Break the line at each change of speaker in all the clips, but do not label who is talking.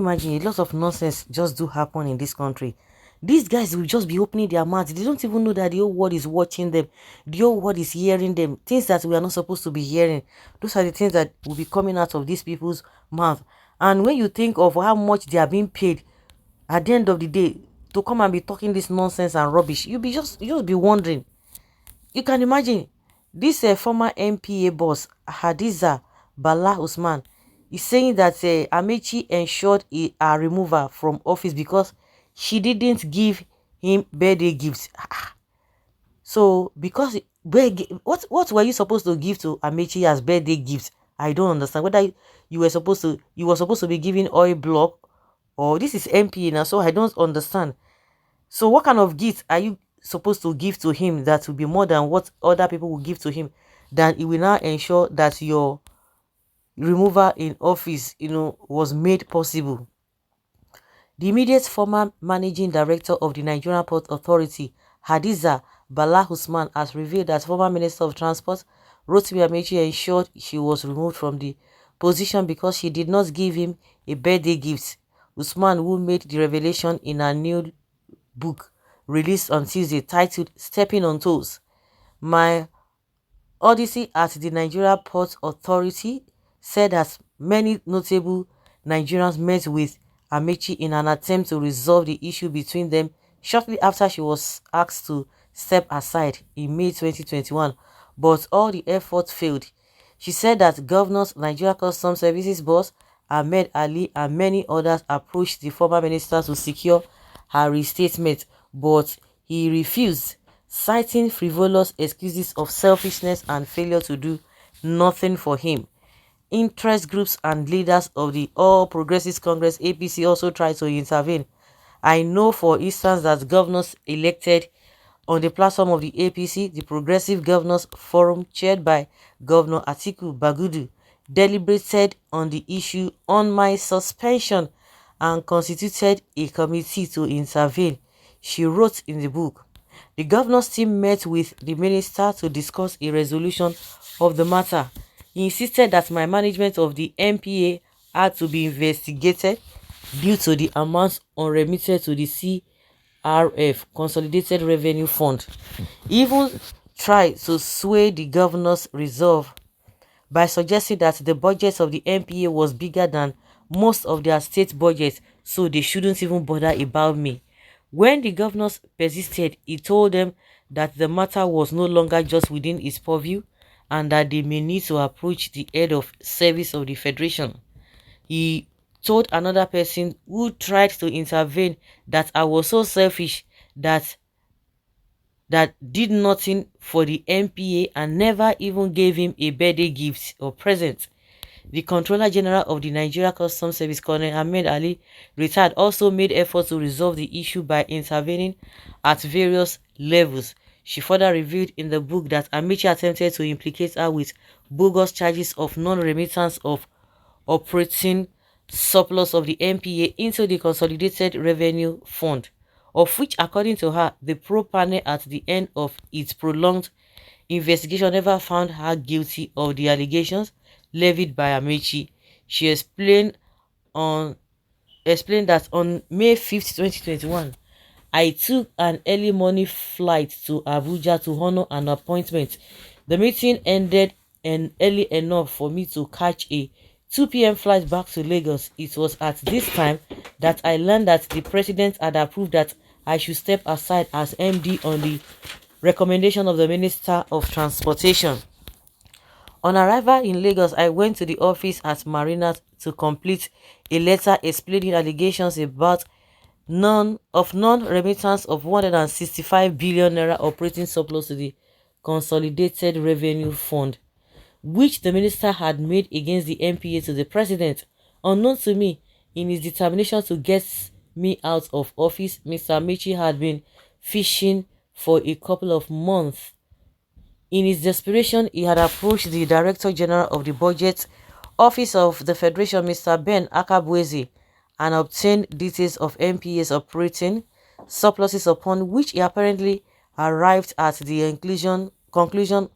imagine? A lot of nonsense just do happen in this country. These guys will just be opening their mouths. They don't even know that the whole world is watching them. The whole world is hearing them. Things that we are not supposed to be hearing. Those are the things that will be coming out of these people's mouth. And when you think of how much they are being paid at the end of the day to come and be talking this nonsense and rubbish, you just be wondering. You can imagine this former MPA boss Hadiza Bala Usman is saying that Amechi ensured a removal from office because she didn't give him birthday gifts. So because what were you supposed to give to Amechi as birthday gifts? I don't understand. Whether you were supposed to be giving oil block, or this is MPA now, so I don't understand. So what kind of gift are you supposed to give to him that will be more than what other people will give to him? Then it will now ensure that your removal in office, was made possible. The immediate former managing director of the Nigerian Port Authority, Hadiza Bala Usman, has revealed that former Minister of Transport Rotimi Amechi ensured she was removed from the position because she did not give him a birthday gift. Usman, who made the revelation in a new book released on Tuesday titled Stepping on Toes, My Odyssey at the Nigeria Port Authority, said that many notable Nigerians met with Amechi in an attempt to resolve the issue between them shortly after she was asked to step aside in May 2021, but all the efforts failed. She said that Governors, Nigeria Customs Services boss Ahmed Ali and many others approached the former minister to secure her restatement, but he refused, citing frivolous excuses of selfishness and failure to do nothing for him. Interest groups and leaders of the All Progressives Congress APC also tried to intervene. I know, for instance, that governors elected on the platform of the APC, the Progressive Governors Forum, chaired by Governor Atiku Bagudu, deliberated on the issue on my suspension and constituted a committee to intervene, she wrote in the book. The governor's team met with the minister to discuss a resolution of the matter. He insisted that my management of the MPA had to be investigated due to the amounts unremitted to the CRF, Consolidated Revenue Fund. He even tried to sway the governor's resolve by suggesting that the budget of the MPA was bigger than most of their state budgets, so they shouldn't even bother about me. When the governors persisted, he told them that the matter was no longer just within his purview and that they may need to approach the head of service of the federation. He told another person who tried to intervene that I was so selfish that did nothing for the MPA and never even gave him a birthday gift or present. The Controller General of the Nigeria Customs Service, Colonel Ahmed Ali, retired, also made efforts to resolve the issue by intervening at various levels. She further revealed in the book that Amechi attempted to implicate her with bogus charges of non-remittance of operating surplus of the MPA into the Consolidated Revenue Fund, of which, according to her, the probe panel at the end of its prolonged investigation never found her guilty of the allegations levied by Amechi. She explained that on May 5th, 2021, I took an early morning flight to Abuja to honor an appointment. The meeting ended early enough for me to catch a 2 p.m. flight back to Lagos. It was at this time that I learned that the president had approved that I should step aside as MD on the recommendation of the Minister of Transportation. On arrival in Lagos, I went to the office at Marina to complete a letter explaining allegations about non-remittance of 165 billion naira operating surplus to the Consolidated Revenue Fund, which the minister had made against the MPA to the president. Unknown to me, in his determination to get me out of office, Mr. Amechi had been fishing for a couple of months. In his desperation, he had approached the Director General of the Budget Office of the Federation, Mr. Ben Akabweze, and obtained details of MPA's operating surpluses, upon which he apparently arrived at the conclusion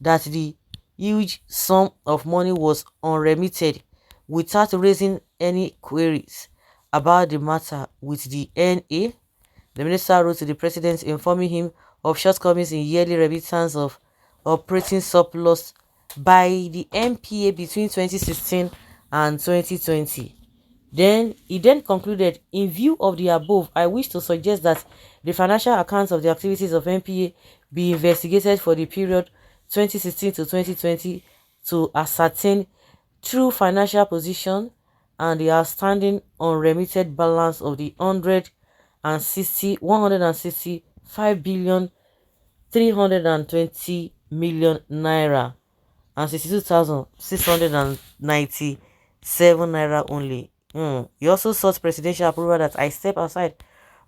that the huge sum of money was unremitted without raising any queries. about the matter with the NA. The minister wrote to the president informing him of shortcomings in yearly remittance of operating surplus by the MPA between 2016 and 2020. Then he then concluded, in view of the above, I wish to suggest that the financial accounts of the activities of MPA be investigated for the period 2016 to 2020 to ascertain true financial position and the outstanding unremitted balance of the 165 billion 320 million naira and 62,697 naira only. He also sought presidential approval that I step aside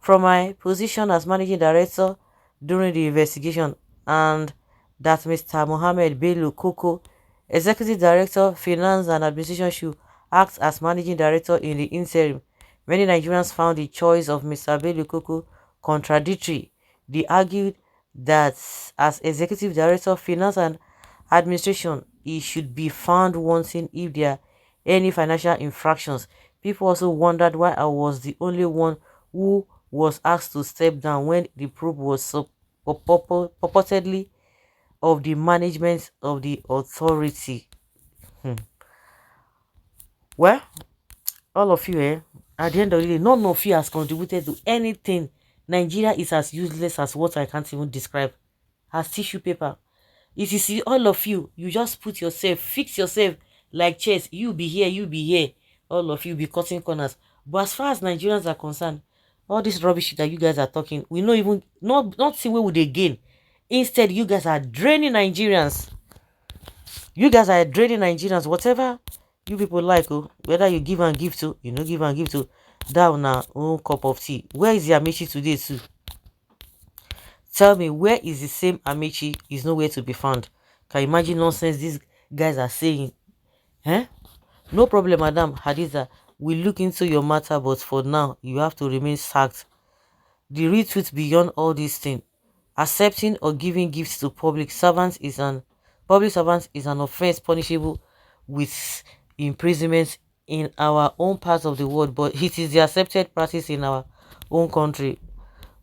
from my position as managing director during the investigation and that Mr. Mohammed Bello Koko, executive director, finance and administration, should act as managing director in the interim. Many Nigerians found the choice of Mr. Bello Koko contradictory. They argued that as executive director of finance and administration, he should be found wanting if there are any financial infractions. People also wondered why I was the only one who was asked to step down when the probe was so purportedly of the management of the authority. Hmm. Well, all of you, at the end of the day, none of you has contributed to anything. Nigeria is as useless as what I can't even describe. As tissue paper. If you see all of you, you just put yourself, fix yourself like chess. You be here, you be here. All of you be cutting corners. But as far as Nigerians are concerned, all this rubbish that you guys are talking, we not even not see where would they gain. Instead, you guys are draining Nigerians. You guys are draining Nigerians. Whatever you people like, oh, whether you give and give to, you know, give and give to, down now, own cup of tea. Where is the Ameachi today too? Tell me, where is the same Ameachi? Is nowhere to be found. Can you imagine nonsense these guys are saying? Eh? No problem, Madam Hadiza. We'll look into your matter, but for now, you have to remain sacked. The real truth beyond all these things, accepting or giving gifts to public servants is an offense punishable with imprisonment in our own part of the world, but it is the accepted practice in our own country.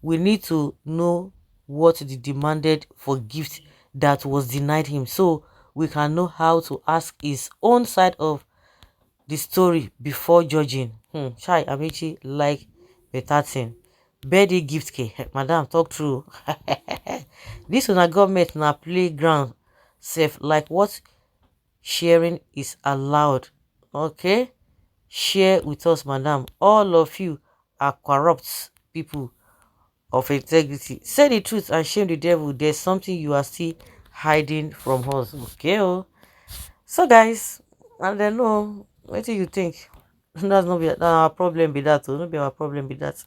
We need to know what the demanded for gift that was denied him, so we can know how to ask his own side of the story before judging. Chai Amici like better thing. Birthday gift ke madam talk true. This one a government na playground safe, like what sharing is allowed. Okay, share with us, madam. All of you are corrupt people of integrity. Say the truth and shame the devil. There's something you are still hiding from us. Okay, oh. So guys, and then no, what do you think? That's not be our problem. Be that, oh, not be our problem. Be that.